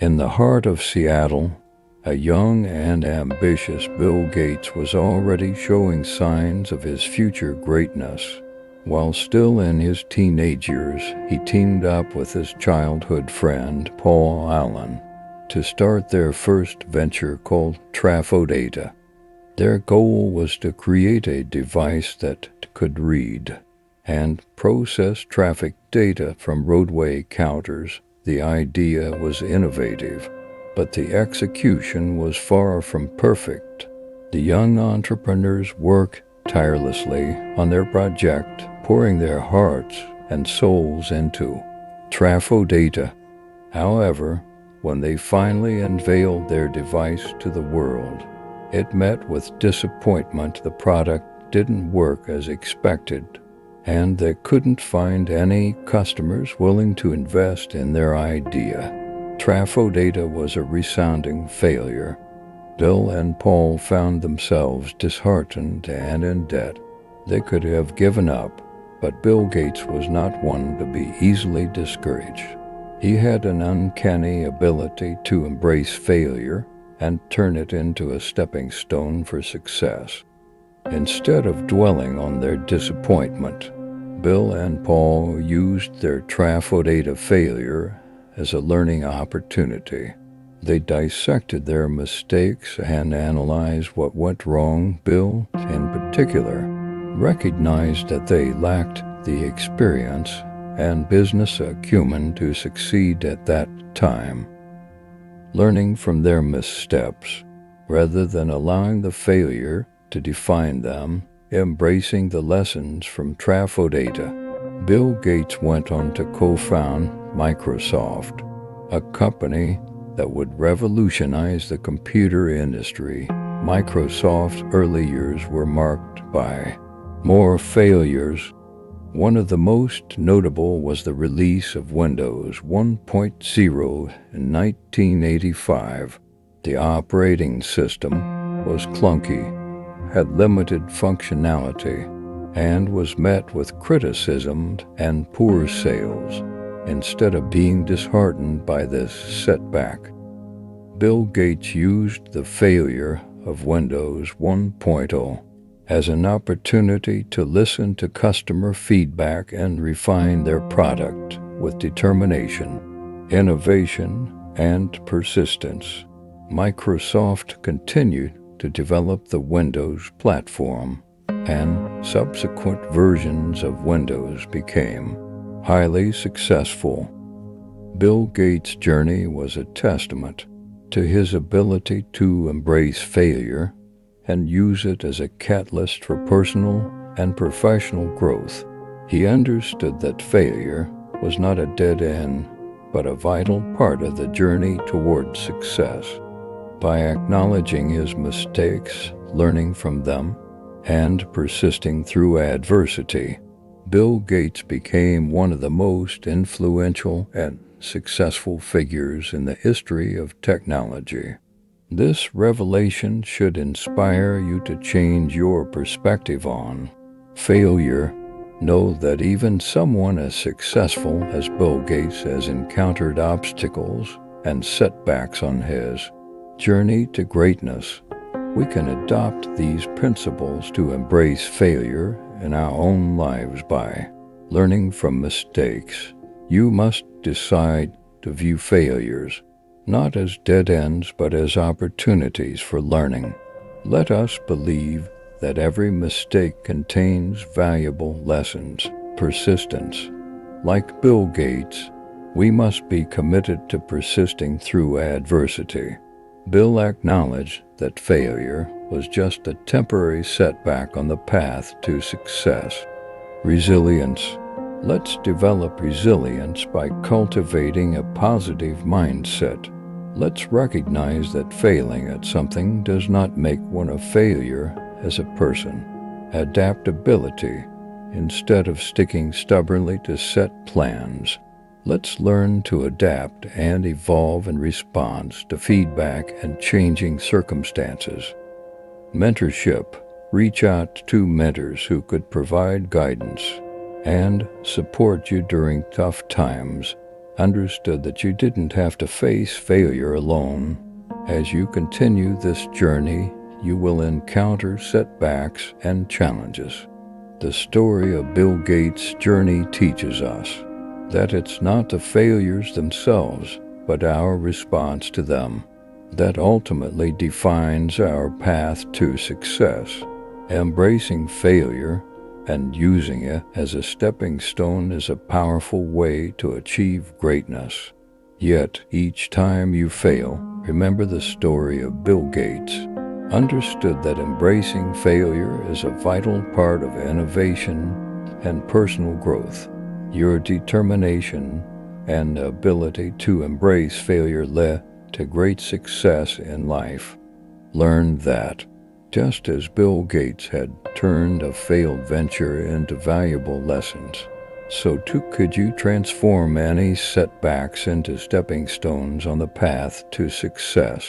In the heart of Seattle, a young and ambitious Bill Gates was already showing signs of his future greatness. While still in his teenage years, he teamed up with his childhood friend, Paul Allen, to start their first venture called Traf-O-Data. Their goal was to create a device that could read and process traffic data from roadway counters. The idea was innovative, but the execution was far from perfect. The young entrepreneurs worked tirelessly on their project, pouring their hearts and souls into Traf-O-Data. However, when they finally unveiled their device to the world, it met with disappointment. The product didn't work as expected, and they couldn't find any customers willing to invest in their idea. Traf-O-Data was a resounding failure. Bill and Paul found themselves disheartened and in debt. They could have given up, but Bill Gates was not one to be easily discouraged. He had an uncanny ability to embrace failure and turn it into a stepping stone for success. Instead of dwelling on their disappointment, Bill and Paul used their Traf-O-Data failure as a learning opportunity. They dissected their mistakes and analyzed what went wrong. Bill, in particular, recognized that they lacked the experience and business acumen to succeed at that time. Learning from their missteps, rather than allowing the failure to define them, embracing the lessons from Traf-O-Data, Bill Gates went on to co-found Microsoft, a company that would revolutionize the computer industry. Microsoft's early years were marked by more failures. One of the most notable was the release of Windows 1.0 in 1985. The operating system was clunky, had limited functionality, and was met with criticism and poor sales. Instead of being disheartened by this setback, Bill Gates used the failure of Windows 1.0 as an opportunity to listen to customer feedback and refine their product with determination, innovation, and persistence. Microsoft continued to develop the Windows platform, and subsequent versions of Windows became highly successful. Bill Gates' journey was a testament to his ability to embrace failure and use it as a catalyst for personal and professional growth. He understood that failure was not a dead end, but a vital part of the journey toward success. By acknowledging his mistakes, learning from them, and persisting through adversity, Bill Gates became one of the most influential and successful figures in the history of technology. This revelation should inspire you to change your perspective on failure. Know that even someone as successful as Bill Gates has encountered obstacles and setbacks on his journey to greatness. We can adopt these principles to embrace failure in our own lives by learning from mistakes. You must decide to view failures not as dead ends, but as opportunities for learning. Let us believe that every mistake contains valuable lessons. Persistence. Like Bill Gates, we must be committed to persisting through adversity. Bill acknowledged that failure was just a temporary setback on the path to success. Resilience. Let's develop resilience by cultivating a positive mindset. Let's recognize that failing at something does not make one a failure as a person. Adaptability. Instead of sticking stubbornly to set plans, let's learn to adapt and evolve in response to feedback and changing circumstances. Mentorship. Reach out to mentors who could provide guidance and support you during tough times. understood that you didn't have to face failure alone. As you continue this journey, you will encounter setbacks and challenges. The story of Bill Gates' journey teaches us that it's not the failures themselves, but our response to them, that ultimately defines our path to success. Embracing failure and using it as a stepping stone is a powerful way to achieve greatness. Yet, each time you fail, remember the story of Bill Gates. Understood that embracing failure is a vital part of innovation and personal growth. Your determination and ability to embrace failure led to great success in life. Learn that, just as Bill Gates had turned a failed venture into valuable lessons, so too could you transform any setbacks into stepping stones on the path to success.